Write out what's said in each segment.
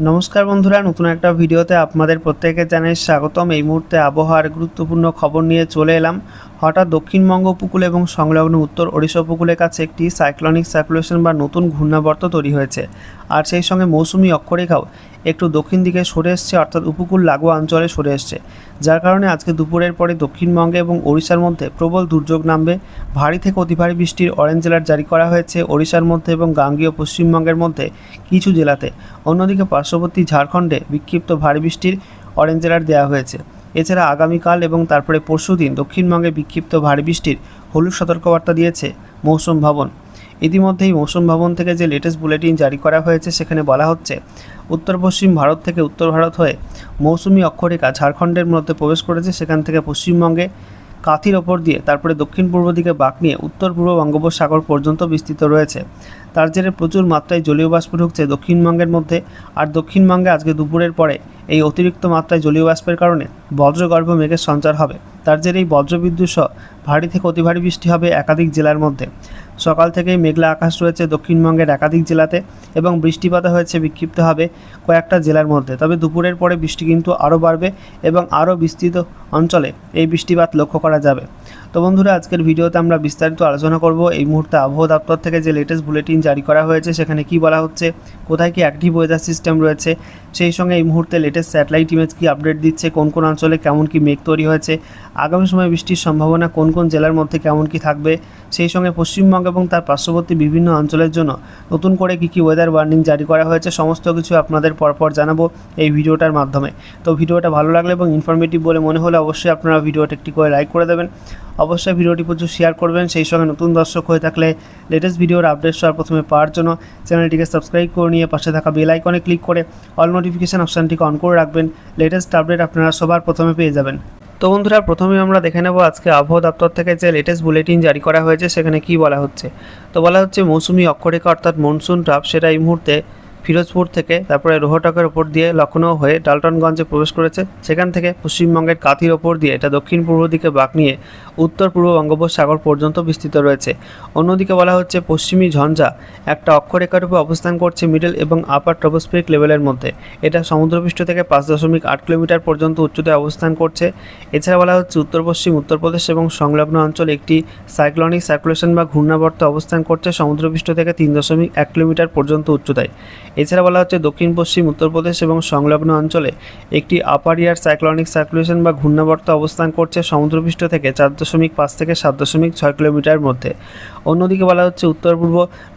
নমস্কার বন্ধুরা, নতুন একটা ভিডিওতে আপনাদের প্রত্যেককে জানাই স্বাগতম। এই মুহূর্তে আবহাওয়ার গুরুত্বপূর্ণ খবর নিয়ে চলে এলাম। হঠাৎ দক্ষিণবঙ্গ উপকূল এবং সংলগ্ন উত্তর ওড়িশা উপকূলের কাছে একটি সাইক্লনিক সার্কুলেশন বা নতুন ঘূর্ণাবর্ত তৈরি হয়েছে, আর সেই সঙ্গে মৌসুমি অক্ষরেখাও একটু দক্ষিণ দিকে সরে এসছে, অর্থাৎ উপকূল লাগোয়া অঞ্চলে সরে এসছে, যার কারণে আজকে দুপুরের পরে দক্ষিণবঙ্গে এবং ওড়িশার মধ্যে প্রবল দুর্যোগ নামবে। ভারী থেকে অতি ভারী বৃষ্টির অরেঞ্জ অ্যালার্ট জারি করা হয়েছে ওড়িশার মধ্যে এবং গাঙ্গেয় পশ্চিমবঙ্গের মধ্যে কিছু জেলাতে। অন্যদিকে পার্শ্ববর্তী ঝাড়খণ্ডে বিক্ষিপ্ত ভারী বৃষ্টির অরেঞ্জ অ্যালার্ট দেওয়া হয়েছে। এছাড়া আগামীকাল এবং তারপরে পরশুদিন দক্ষিণবঙ্গে বিক্ষিপ্ত ভারী বৃষ্টির হলুদ সতর্কবার্তা দিয়েছে মৌসুম ভবন। ইতিমধ্যেই মৌসুম ভবন থেকে যে লেটেস্ট বুলেটিন জারি করা হয়েছে সেখানে বলা হচ্ছে, উত্তর পশ্চিম ভারত থেকে উত্তর ভারত হয়ে মৌসুমি অক্ষরেখা ঝাড়খণ্ডের মধ্যে প্রবেশ করেছে। সেখান থেকে পশ্চিমবঙ্গে কাঁথির ওপর দিয়ে তারপরে দক্ষিণ পূর্ব দিকে বাঁক নিয়ে উত্তর পূর্ব বঙ্গোপসাগর পর্যন্ত বিস্তৃত রয়েছে। তার জেরে প্রচুর মাত্রায় জলীয় বাষ্প ঢুকছে দক্ষিণবঙ্গের মধ্যে। আর দক্ষিণবঙ্গে আজকে দুপুরের পরে এই অতিরিক্ত মাত্রায় জলীয় বাষ্পের কারণে বজ্রগর্ভ মেঘের সঞ্চার হবে। তার জেরে এই বজ্রবিদ্যুৎ সহ ভারী থেকে অতি ভারী বৃষ্টি হবে একাধিক জেলার মধ্যে। সকাল থেকেই মেঘলা আকাশ রয়েছে দক্ষিণবঙ্গের একাধিক জেলাতে এবং বৃষ্টিপাত হয়েছে বিক্ষিপ্ত হবে কয়েকটা জেলার মধ্যে। তবে দুপুরের পরে বৃষ্টি কিন্তু আরও বাড়বে এবং আরও বিস্তৃত অঞ্চলে এই বৃষ্টিপাত লক্ষ্য করা যাবে। তো বন্ধুরা, আজকের ভিডিওতে আমরা বিস্তারিত আলোচনা করব এই মুহূর্তে আবহাওয়া দপ্তর থেকে যে লেটেস্ট বুলেটিন জারি করা হয়েছে সেখানে কি বলা হচ্ছে, কোথায় কি অ্যাক্টিভ ওয়েদার সিস্টেম রয়েছে, সেই সঙ্গে এই মুহূর্তে লেটেস্ট স্যাটেলাইট ইমেজ কি আপডেট দিচ্ছে, কোন কোন অঞ্চলে কেমন কি মেঘ তৈরি হয়েছে, আগামী সময় বৃষ্টির সম্ভাবনা কোন কোন জেলার মধ্যে কেমন কি থাকবে, সেই সঙ্গে পশ্চিমবঙ্গ এবং তার পার্শ্ববর্তী বিভিন্ন অঞ্চলের জন্য নতুন করে কী ওয়েদার ওয়ার্নিং জারি করা হয়েছে, সমস্ত কিছু আপনাদের পরপর জানাবো এই ভিডিওটার মাধ্যমে। তো ভিডিওটা ভালো লাগলে এবং ইনফরমেটিভ বলে মনে হলে অবশ্যই আপনারা ভিডিওটা একটি করে লাইক করে দেবেন, অবশ্যই ভিডিওটি প্রচুর শেয়ার করবেন। সেই সঙ্গে নতুন দর্শক হয়ে থাকলে লেটেস্ট ভিডিওর আপডেট সবার প্রথমে পাওয়ার জন্য চ্যানেলটিকে সাবস্ক্রাইব করে নিয়ে পাশে থাকা বেল আইকনে ক্লিক করে অল নোটিফিকেশান অপশানটিকে অন করে রাখবেন। লেটেস্ট আপডেট আপনারা সবার প্রথমে পেয়ে যাবেন। তো বন্ধুরা, প্রথমে আমরা দেখে নেব আজকে আবহাওয়া দপ্তর থেকে যে লেটেস্ট বুলেটিন জারি করা হয়েছে সেখানে কি বলা হচ্ছে। তো বলা হচ্ছে মৌসুমি অক্ষরেখা অর্থাৎ মনসুন ট্রাপ সেটা এই মুহূর্তে ফিরোজপুর থেকে তারপরে রোহটকের ওপর দিয়ে লখনৌ হয়ে ডালটনগঞ্জে প্রবেশ করেছে। সেখান থেকে পশ্চিমবঙ্গের কাঁথির ওপর দিয়ে এটা দক্ষিণ পূর্ব দিকে বাঁক নিয়ে উত্তর পূর্ব বঙ্গোপসাগর পর্যন্ত বিস্তৃত রয়েছে। অন্যদিকে বলা হচ্ছে পশ্চিমী ঝঞ্ঝা একটা অক্ষরেখার উপর অবস্থান করছে মিডল এবং আপার ট্রপোস্ফিয়ারিক লেভেলের মধ্যে। এটা সমুদ্রপৃষ্ঠ থেকে 5.8 কিলোমিটার পর্যন্ত উচ্চতায় অবস্থান করছে। এছাড়া বলা হচ্ছে উত্তর পশ্চিম উত্তরপ্রদেশ এবং সংলগ্ন অঞ্চলে একটি সাইক্লনিক সার্কুলেশন বা ঘূর্ণাবর্ত অবস্থান করছে সমুদ্রপৃষ্ঠ থেকে 3.1 কিলোমিটার পর্যন্ত উচ্চতায়। এছাড়া বলা হচ্ছে দক্ষিণ পশ্চিম উত্তরপ্রদেশ এবং সংলগ্ন অঞ্চলে একটি আপার এয়ার সাইক্লনিক সার্কুলেশন বা ঘূর্ণাবর্ত অবস্থান করছে সমুদ্রপৃষ্ঠ থেকে 4.5 থেকে 7.6 কিলোমিটার মধ্যে। অন্যদিকে বলা হচ্ছে উত্তর পূর্ব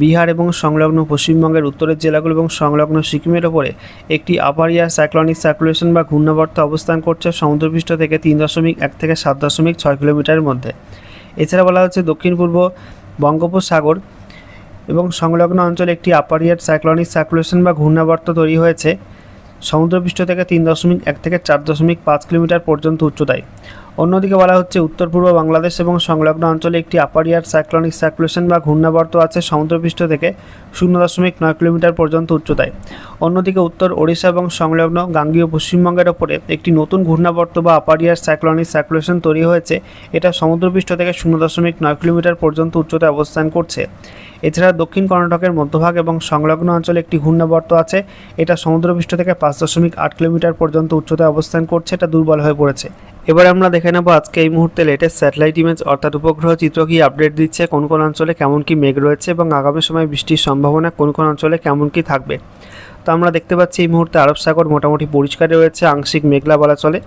বিহার এবং সংলগ্ন পশ্চিমবঙ্গের উত্তরের জেলাগুলো এবং সংলগ্ন সিকিমের ওপরে একটি আপার এয়ার সাইক্লনিক সার্কুলেশন বা ঘূর্ণাবর্ত অবস্থান করছে সমুদ্রপৃষ্ঠ থেকে 3.1 থেকে 7.6 কিলোমিটারের মধ্যে। এছাড়া বলা হচ্ছে দক্ষিণ পূর্ব বঙ্গোপসাগর এবং সংলগ্ন অঞ্চলে একটি আপার এয়ার সাইক্লনিক সার্কুলেশন বা ঘূর্ণাবর্ত তৈরি হয়েছে সমুদ্রপৃষ্ঠ থেকে 3.1 থেকে 4.5 কিলোমিটার পর্যন্ত উচ্চতায়। অন্যদিকে বলা হচ্ছে উত্তর পূর্ব বাংলাদেশ এবং সংলগ্ন অঞ্চলে একটি আপার এয়ার সাইক্লনিক সার্কুলেশন বা ঘূর্ণাবর্ত আছে সমুদ্রপৃষ্ঠ থেকে 0.9 কিলোমিটার পর্যন্ত উচ্চতায়। অন্যদিকে উত্তর ওড়িশা এবং সংলগ্ন গাঙ্গেয় পশ্চিমবঙ্গের ওপরে একটি নতুন ঘূর্ণাবর্ত বা আপার এয়ার সাইক্লনিক সার্কুলেশন তৈরি হয়েছে। এটা সমুদ্রপৃষ্ঠ থেকে 0.9 কিলোমিটার পর্যন্ত উচ্চতায় অবস্থান করছে। এছাড়া দক্ষিণ কর্ণাটকের মধ্যভাগ এবং সংলগ্ন অঞ্চলে একটি ঘূর্ণাবর্ত আছে। এটা সমুদ্রপৃষ্ঠ থেকে 5.8 কিলোমিটার পর্যন্ত উচ্চতায় অবস্থান করছে। এটা দুর্বল হয়ে পড়েছে। এবার আমরা দেখে নেব আজকে এই মুহূর্তে লেটেস্ট স্যাটেলাইট ইমেজ অর্থাৎ উপগ্রহ চিত্র কি আপডেট দিচ্ছে, কোন কোন অঞ্চলে কেমন কি মেঘ রয়েছে এবং আগামী সময় বৃষ্টির সম্ভাবনা কোন কোন অঞ্চলে কেমন কি থাকবে। তো আমরা দেখতে পাচ্ছি এই মুহূর্তে আরব সাগর মোটামুটি পরিষ্কার রয়েছে, আংশিক মেঘলা বলা চলে।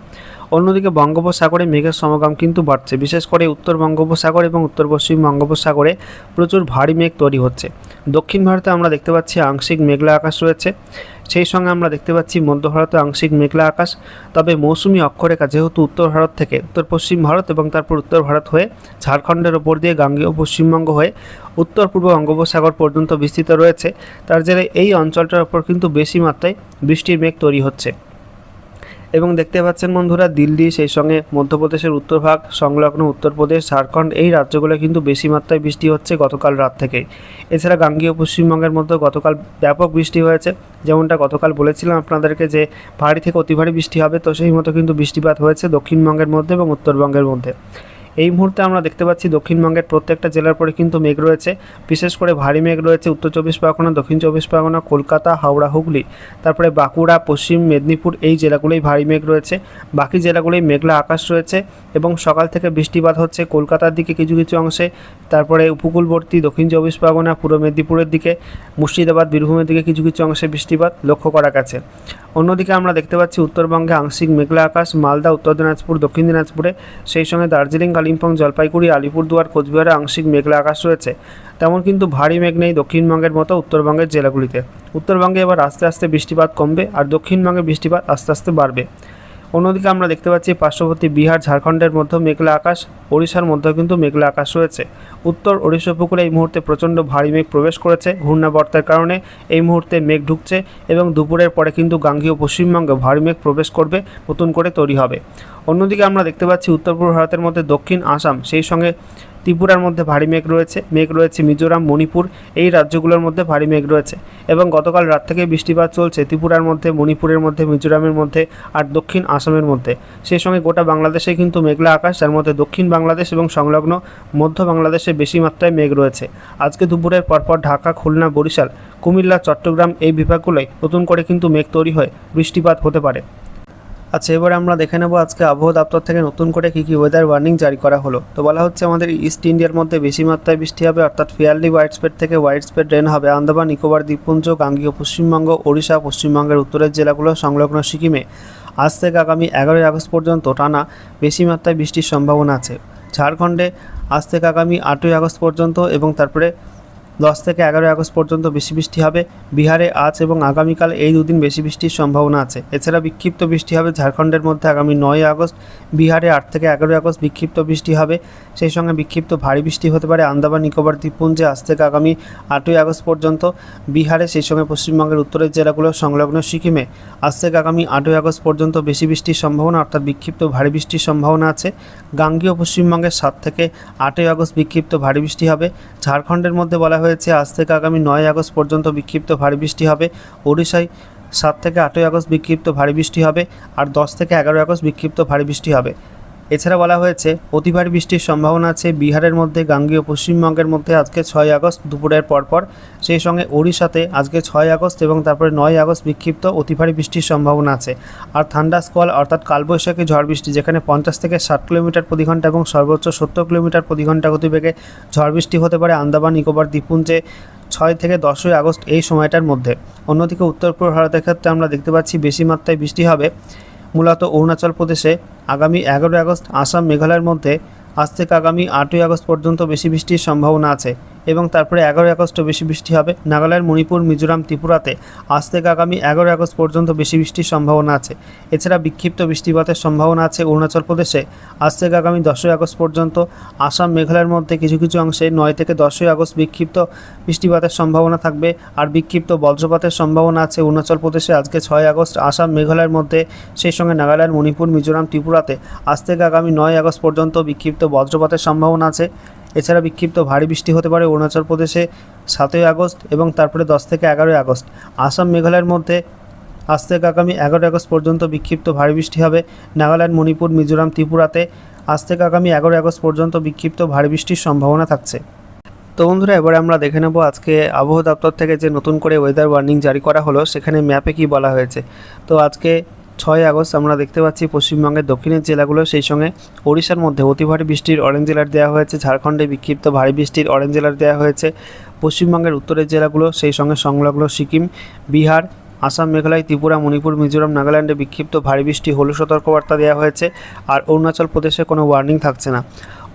অন্যদিকে বঙ্গোপসাগরে মেঘের সমাগম কিন্তু বাড়ছে, বিশেষ করে উত্তর বঙ্গোপসাগর এবং উত্তর পশ্চিম বঙ্গোপসাগরে প্রচুর ভারী মেঘ তৈরি হচ্ছে। দক্ষিণ ভারতে আমরা দেখতে পাচ্ছি আংশিক মেঘলা আকাশ রয়েছে, সেই সঙ্গে আমরা দেখতে পাচ্ছি মধ্য ভারতে আংশিক মেঘলা আকাশ। তবে মৌসুমি অক্ষরেখা যেহেতু উত্তর ভারত থেকে উত্তর পশ্চিম ভারত এবং তারপর উত্তর ভারত হয়ে ঝাড়খণ্ডের ওপর দিয়ে গাঙ্গেয় পশ্চিমবঙ্গ হয়ে উত্তর পূর্ব বঙ্গোপসাগর পর্যন্ত বিস্তৃত রয়েছে, তার জেরে এই অঞ্চলটার ওপর কিন্তু বেশি মাত্রায় বৃষ্টির মেঘ তৈরি হচ্ছে। এবং দেখতে পাচ্ছেন বন্ধুরা, দিল্লি সেই সঙ্গে মধ্যপ্রদেশের উত্তরভাগ সংলগ্ন উত্তরপ্রদেশ ঝাড়খণ্ড এই রাজ্যগুলো কিন্তু বেশি মাত্রায় বৃষ্টি হচ্ছে গতকাল রাত থেকেই। এছাড়া গাঙ্গেয় পশ্চিমবঙ্গের মধ্যে গতকাল ব্যাপক বৃষ্টি হয়েছে, যেমনটা গতকাল বলেছিলাম আপনাদেরকে যে ভারী থেকে অতি ভারী বৃষ্টি হবে, তো সেই মতো কিন্তু বৃষ্টিপাত হয়েছে দক্ষিণবঙ্গের মধ্যে এবং উত্তরবঙ্গের মধ্যে। এই মুহূর্তে আমরা দেখতে পাচ্ছি দক্ষিণবঙ্গের প্রত্যেকটা জেলার পরে কিন্তু মেঘ রয়েছে, বিশেষ করে ভারী মেঘ রয়েছে উত্তর চব্বিশ পরগনা, দক্ষিণ চব্বিশ পরগনা, কলকাতা, হাওড়া, হুগলি, তারপরে বাঁকুড়া, পশ্চিম মেদিনীপুর, এই জেলাগুলোই ভারী মেঘ রয়েছে। বাকি জেলাগুলোই মেঘলা আকাশ রয়েছে এবং সকাল থেকে বৃষ্টিপাত হচ্ছে কলকাতার দিকে কিছু কিছু অংশে, তারপরে উপকূলবর্তী দক্ষিণ চব্বিশ পরগনা, পূর্ব মেদিনীপুরের দিকে, মুর্শিদাবাদ, বীরভূমের দিকে কিছু কিছু অংশে বৃষ্টিপাত লক্ষ্য করা গেছে। অন্যদিকে আমরা দেখতে পাচ্ছি উত্তরবঙ্গে আংশিক মেঘলা আকাশ, মালদা, উত্তর দিনাজপুর, দক্ষিণ দিনাজপুরে, সেই সঙ্গে দার্জিলিং, কালিম্পং, জলপাইগুড়ি, আলিপুরদুয়ার, কোচবিহারে আংশিক মেঘলা আকাশ রয়েছে। তেমন কিন্তু ভারী মেঘ নেই দক্ষিণবঙ্গের মতো উত্তরবঙ্গের জেলাগুলিতে। উত্তরবঙ্গে এবার আস্তে আস্তে বৃষ্টিপাত কমবে আর দক্ষিণবঙ্গে বৃষ্টিপাত আস্তে আস্তে বাড়বে। অন্যদিকে আমরা দেখতে পাচ্ছি পার্শ্ববর্তী বিহার, ঝাড়খণ্ডের মধ্যে মেঘলা আকাশ, ওড়িশার মধ্যেও কিন্তু মেঘলা আকাশ রয়েছে। উত্তর ওড়িশা উপকূলে এই মুহূর্তে প্রচণ্ড ভারী মেঘ প্রবেশ করেছে, ঘূর্ণাবর্তের কারণে এই মুহূর্তে মেঘ ঢুকছে এবং দুপুরের পরে কিন্তু গাঙ্গেয় পশ্চিমবঙ্গে ভারী মেঘ প্রবেশ করবে, নতুন করে তৈরি হবে। অন্যদিকে আমরা দেখতে পাচ্ছি উত্তর পূর্ব ভারতের মধ্যে দক্ষিণ আসাম, সেই সঙ্গে ত্রিপুরার মধ্যে ভারী মেঘ রয়েছে মিজোরাম, মণিপুর, এই রাজ্যগুলোর মধ্যে ভারী মেঘ রয়েছে এবং গতকাল রাত থেকে বৃষ্টিপাত চলছে ত্রিপুরার মধ্যে, মণিপুরের মধ্যে, মিজোরামের মধ্যে আর দক্ষিণ আসামের মধ্যে। সেই সঙ্গে গোটা বাংলাদেশে কিন্তু মেঘলা আকাশ, যার মধ্যে দক্ষিণ বাংলাদেশ এবং সংলগ্ন মধ্য বাংলাদেশে বেশি মাত্রায় মেঘ রয়েছে। আজকে দুপুরের পরপর ঢাকা, খুলনা, বরিশাল, কুমিল্লা, চট্টগ্রাম এই বিভাগগুলোয় নতুন করে কিন্তু মেঘ তৈরি হয়ে বৃষ্টিপাত হতে পারে। আচ্ছা, এবারে আমরা দেখে নেব আজকে আবহাওয়া দপ্তর থেকে নতুন করে কী কী ওয়েদার ওয়ার্নিং জারি করা হলো। তো বলা হচ্ছে আমাদের ইস্ট ইন্ডিয়ার মধ্যে বেশি মাত্রায় বৃষ্টি হবে, অর্থাৎ ফেয়ারলি ওয়াইড স্প্রেড থেকে ওয়াইড স্প্রেড রেন হবে আন্দামান নিকোবর দ্বীপপুঞ্জ, গাঙ্গেয় পশ্চিমবঙ্গ, ওড়িশা, পশ্চিমবঙ্গের উত্তরের জেলাগুলো, সংলগ্ন সিকিমে আজ থেকে আগামী 11ই আগস্ট পর্যন্ত টানা বেশি মাত্রায় বৃষ্টির সম্ভাবনা আছে। ঝাড়খণ্ডে আজ থেকে আগামী 8ই আগস্ট পর্যন্ত এবং তারপরে 10 থেকে 11 আগস্ট পর্যন্ত বেশি বৃষ্টি হবে। বিহারে আজ এবং আগামীকাল এই দুদিন বেশি বৃষ্টির সম্ভাবনা আছে। এছাড়া বিক্ষিপ্ত বৃষ্টি হবে ঝাড়খণ্ডের মধ্যে আগামী 9 আগস্ট, বিহারে 8 থেকে 11 আগস্ট বিক্ষিপ্ত বৃষ্টি হবে। সেই সঙ্গে বিক্ষিপ্ত ভারী বৃষ্টি হতে পারে আন্দামান নিকোবর দ্বীপপুঞ্জে আজ থেকে আগামী 8ই আগস্ট পর্যন্ত, বিহারে, সেই সঙ্গে পশ্চিমবঙ্গের উত্তরের জেলাগুলো, সংলগ্ন সিকিমে আজ থেকে আগামী 8ই আগস্ট পর্যন্ত বেশি বৃষ্টির সম্ভাবনা, অর্থাৎ বিক্ষিপ্ত ভারী বৃষ্টির সম্ভাবনা আছে। গাঙ্গেয় পশ্চিমবঙ্গে 7 থেকে 8ই আগস্ট বিক্ষিপ্ত ভারী বৃষ্টি হবে। ঝাড়খণ্ডের মধ্যে বলা হয়েছে আজ থেকে আগামী 9 আগস্ট পর্যন্ত বিক্ষিপ্ত ভারী বৃষ্টি হবে। ওড়িশায় 7 থেকে 8ই আগস্ট বিক্ষিপ্ত ভারী বৃষ্টি হবে আর 10 থেকে 11 আগস্ট বিক্ষিপ্ত ভারী বৃষ্টি হবে। এছাড়া বলা হয়েছে অতি ভারী বৃষ্টির সম্ভাবনা আছে বিহারের মধ্যে, গাঙ্গেয় পশ্চিমবঙ্গের মধ্যে আজকে 6 আগস্ট দুপুরের পরপর, সেই সঙ্গে ওড়িশাতে আজকে 6 আগস্ট এবং তারপরে 9 আগস্ট বিক্ষিপ্ত অতি ভারী বৃষ্টির সম্ভাবনা আছে। আর থান্ডার স্কোয়াল অর্থাৎ কালবৈশাখী ঝড় বৃষ্টি, যেখানে 50 থেকে 60 কিলোমিটার প্রতি ঘন্টা এবং সর্বোচ্চ 70 কিলোমিটার প্রতি ঘন্টা গতিবেগে ঝড় বৃষ্টি হতে পারে আন্দামান নিকোবর দ্বীপপুঞ্জে 6 থেকে 10ই আগস্ট এই সময়টার মধ্যে। অন্যদিকে উত্তর পূর্ব ভারতের ক্ষেত্রে আমরা দেখতে পাচ্ছি বেশি মাত্রায় বৃষ্টি হবে মূলত অরুণাচল প্রদেশে আগামী 11 আগস্ট, আসাম, মেঘালয়ের মধ্যে আজ থেকে আগামী 8ই আগস্ট পর্যন্ত বেশি বৃষ্টির সম্ভাবনা আছে এবং তারপরে 11 আগস্টও বেশি বৃষ্টি হবে নাগাল্যান্ড, মণিপুর, মিজোরাম, ত্রিপুরাতে আজ থেকে আগামী 11 আগস্ট পর্যন্ত বেশি বৃষ্টির সম্ভাবনা আছে। এছাড়া বিক্ষিপ্ত বৃষ্টিপাতের সম্ভাবনা আছে অরুণাচল প্রদেশে আজ থেকে আগামী 10ই আগস্ট পর্যন্ত। আসাম, মেঘালয়ের মধ্যে কিছু কিছু অংশে 9 থেকে 10ই আগস্ট বিক্ষিপ্ত বৃষ্টিপাতের সম্ভাবনা থাকবে আর বিক্ষিপ্ত বজ্রপাতের সম্ভাবনা আছে অরুণাচল প্রদেশে আজকে 6 আগস্ট, আসাম, মেঘালয়ের মধ্যে, সেই সঙ্গে নাগাল্যান্ড, মণিপুর, মিজোরাম, ত্রিপুরাতে আজ থেকে আগামী 9 আগস্ট পর্যন্ত বিক্ষিপ্ত বজ্রপাতের সম্ভাবনা আছে। এছাড়া বিক্ষিপ্ত ভারী বৃষ্টি হতে পারে অরুণাচল প্রদেশে 7ই আগস্ট এবং তারপরে 10 থেকে 11ই আগস্ট। আসাম, মেঘালয়ের মধ্যে আজ থেকে আগামী 11 আগস্ট পর্যন্ত বিক্ষিপ্ত ভারী বৃষ্টি হবে। নাগাল্যান্ড, মণিপুর, মিজোরাম, ত্রিপুরাতে আজ থেকে আগামী 11 আগস্ট পর্যন্ত বিক্ষিপ্ত ভারী বৃষ্টির সম্ভাবনা থাকছে। তো বন্ধুরা, এবারে আমরা দেখে নেব আজকে আবহাওয়া দপ্তর থেকে যে নতুন করে ওয়েদার ওয়ার্নিং জারি করা হলো সেখানে ম্যাপে কি বলা হয়েছে। তো আজকে 6 আগস্ট আমরা দেখতে পাচ্ছি পশ্চিমবঙ্গের দক্ষিণের জেলাগুলো, সেই সঙ্গে ওড়িশার মধ্যে অতি ভারী বৃষ্টির অরেঞ্জ অ্যালার্ট দেওয়া হয়েছে, ঝাড়খণ্ডে বিক্ষিপ্ত ভারী বৃষ্টির অরেঞ্জ অ্যালার্ট দেওয়া হয়েছে, পশ্চিমবঙ্গের উত্তরের জেলাগুলো, সেই সঙ্গে সংলগ্ন সিকিম, বিহার, আসাম, মেঘালয়, ত্রিপুরা, মণিপুর, মিজোরাম, নাগাল্যান্ডে বিক্ষিপ্ত ভারী বৃষ্টি হলুদ সতর্কবার্তা দেওয়া হয়েছে আর অরুণাচল প্রদেশে কোনো ওয়ার্নিং থাকছে না।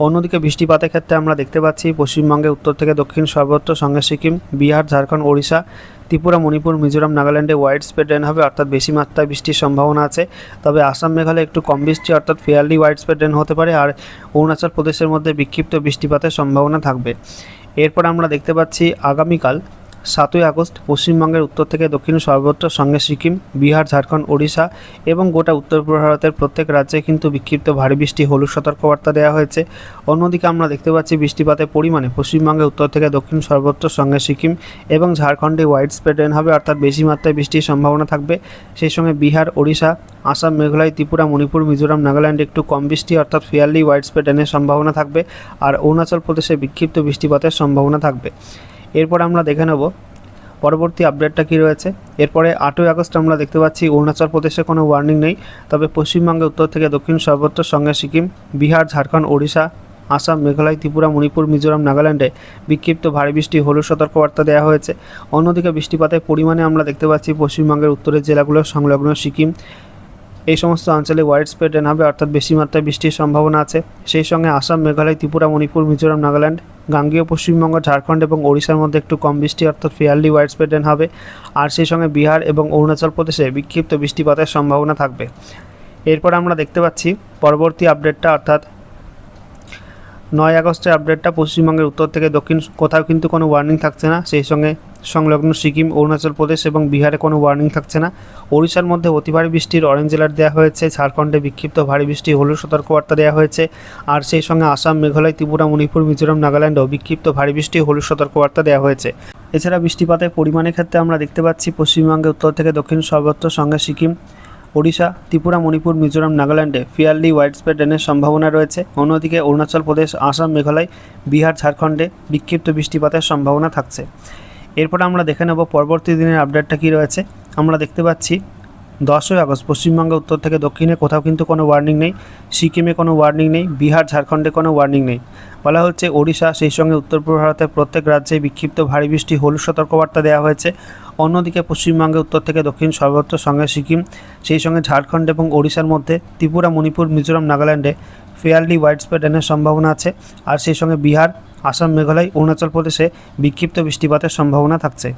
অন্যদিকে বৃষ্টিপাতের ক্ষেত্রে আমরা দেখতে পাচ্ছি পশ্চিমবঙ্গে উত্তর থেকে দক্ষিণ সর্বত্র, সঙ্গে সিকিম, বিহার, ঝাড়খণ্ড, ওড়িশা, ত্রিপুরা, মণিপুর, মিজোরাম, নাগাল্যান্ডে ওয়াইড স্প্রেড রেন হবে, অর্থাৎ বেশি মাত্রায় বৃষ্টির সম্ভাবনা আছে। তবে আসাম, মেঘালয়ে একটু কম বৃষ্টি অর্থাৎ ফেয়ারলি ওয়াইড স্প্রেড রেন হতে পারে আর অরুণাচল প্রদেশের মধ্যে বিক্ষিপ্ত বৃষ্টিপাতের সম্ভাবনা থাকবে। এরপর আমরা দেখতে পাচ্ছি আগামীকাল 7ই আগস্ট পশ্চিমবঙ্গের উত্তর থেকে দক্ষিণ সর্বত্র, সঙ্গে সিকিম, বিহার, ঝাড়খণ্ড, ওড়িশা এবং গোটা উত্তর পূর্ব ভারতের প্রত্যেক রাজ্যে কিন্তু বিক্ষিপ্ত ভারী বৃষ্টি হলুদ সতর্কবার্তা দেওয়া হয়েছে। অন্যদিকে আমরা দেখতে পাচ্ছি বৃষ্টিপাতের পরিমাণে পশ্চিমবঙ্গের উত্তর থেকে দক্ষিণ সর্বত্র, সঙ্গে সিকিম এবং ঝাড়খণ্ডে ওয়াইড স্প্রেড রেন হবে, অর্থাৎ বেশি মাত্রায় বৃষ্টির সম্ভাবনা থাকবে। সেই সঙ্গে বিহার, ওড়িশা, আসাম, মেঘালয়, ত্রিপুরা, মণিপুর, মিজোরাম, নাগাল্যান্ড একটু কম বৃষ্টি অর্থাৎ ফেয়ারলি ওয়াইড স্প্রেড রেনের সম্ভাবনা থাকবে। আর অরুণাচল প্রদেশে বিক্ষিপ্ত বৃষ্টিপাতের সম্ভাবনা থাকবে। এরপর আমরা দেখে নেব পরবর্তী আপডেটটা কী রয়েছে। এরপরে 8ই আগস্ট আমরা দেখতে পাচ্ছি অরুণাচল প্রদেশে কোনো ওয়ার্নিং নেই, তবে পশ্চিমবঙ্গে উত্তর থেকে দক্ষিণ সর্বত্র, সঙ্গে সিকিম, বিহার, ঝাড়খণ্ড, ওড়িশা, আসাম, মেঘালয়, ত্রিপুরা, মণিপুর, মিজোরাম, নাগাল্যান্ডে বিক্ষিপ্ত ভারী বৃষ্টি হলুদ সতর্কবার্তা দেওয়া হয়েছে। অন্যদিকে বৃষ্টিপাতের পরিমাণে আমরা দেখতে পাচ্ছি পশ্চিমবঙ্গের উত্তরের জেলাগুলো, সংলগ্ন সিকিম, এই সমস্ত অঞ্চলে ওয়াইড স্প্রেড রেন হবে, অর্থাৎ বেশি মাত্রায় বৃষ্টির সম্ভাবনা আছে। সেই সঙ্গে আসাম, মেঘালয়, ত্রিপুরা, মণিপুর, মিজোরাম, নাগাল্যান্ড, গাঙ্গেয় পশ্চিমবঙ্গ, ঝাড়খণ্ড এবং ওড়িশার মধ্যে একটু কম বৃষ্টি অর্থাৎ ফেয়ারলি ওয়াইড স্প্রেড রেন হবে। আর সেই সঙ্গে বিহার এবং অরুণাচল প্রদেশে বিক্ষিপ্ত বৃষ্টিপাতের সম্ভাবনা থাকবে। এরপর আমরা দেখতে পাচ্ছি পরবর্তী আপডেটটা, অর্থাৎ 9 আগস্টের আপডেটটা। পশ্চিমবঙ্গের উত্তর থেকে দক্ষিণ কোথাও কিন্তু কোনো ওয়ার্নিং থাকছে না। সেই সঙ্গে সংলগ্ন সিকিম, অরুণাচল প্রদেশ এবং বিহারে কোনো ওয়ার্নিং থাকছে না। ওড়িশার মধ্যে অতি ভারী বৃষ্টির অরেঞ্জ অ্যালার্ট দেওয়া হয়েছে। ঝাড়খণ্ডে বিক্ষিপ্ত ভারী বৃষ্টি হলুদ সতর্কবার্তা দেওয়া হয়েছে। আর সেই সঙ্গে আসাম, মেঘালয়, ত্রিপুরা, মণিপুর, মিজোরাম, নাগাল্যান্ডেও বিক্ষিপ্ত ভারী বৃষ্টি হলুদ সতর্কবার্তা দেওয়া হয়েছে। এছাড়া বৃষ্টিপাতের পরিমাণের ক্ষেত্রে আমরা দেখতে পাচ্ছি পশ্চিমবঙ্গের উত্তর থেকে দক্ষিণ সর্বত্র, সঙ্গে সিকিম, ওড়িশা, ত্রিপুরা, মণিপুর, মিজোরাম, নাগাল্যান্ডে ফেয়ারলি ওয়াইড স্প্রেড রেনের সম্ভাবনা রয়েছে। অন্যদিকে অরুণাচল প্রদেশ, আসাম, মেঘালয়, বিহার, ঝাড়খণ্ডে বিক্ষিপ্ত বৃষ্টিপাতের সম্ভাবনা থাকছে। এরপর আমরা দেখে নেব পরবর্তী দিনের আপডেটটা কী রয়েছে। আমরা দেখতে পাচ্ছি 10ই আগস্ট পশ্চিমবঙ্গের উত্তর থেকে দক্ষিণে কোথাও কিন্তু কোনো ওয়ার্নিং নেই। সিকিমে কোনো ওয়ার্নিং নেই, বিহার, ঝাড়খণ্ডে কোনো ওয়ার্নিং নেই। বলা হচ্ছে ওড়িশা, সেই সঙ্গে উত্তর পূর্ব ভারতের প্রত্যেক রাজ্যে বিক্ষিপ্ত ভারী বৃষ্টি হলুদ সতর্কবার্তা দেওয়া হয়েছে। অন্যদিকে পশ্চিমবঙ্গের উত্তর থেকে দক্ষিণ সর্বত্র, সঙ্গে সিকিম, সেই সঙ্গে ঝাড়খণ্ড এবং ওড়িশার মধ্যে ত্রিপুরা, মণিপুর, মিজোরাম, নাগাল্যান্ডে ফেয়ারলি ওয়াইড স্প্রেড রেনের সম্ভাবনা আছে। আর সেই সঙ্গে বিহার, আসাম, মেঘালয়, অরুণাচল প্রদেশে বিক্ষিপ্ত বৃষ্টিপাতের সম্ভাবনা থাকছে।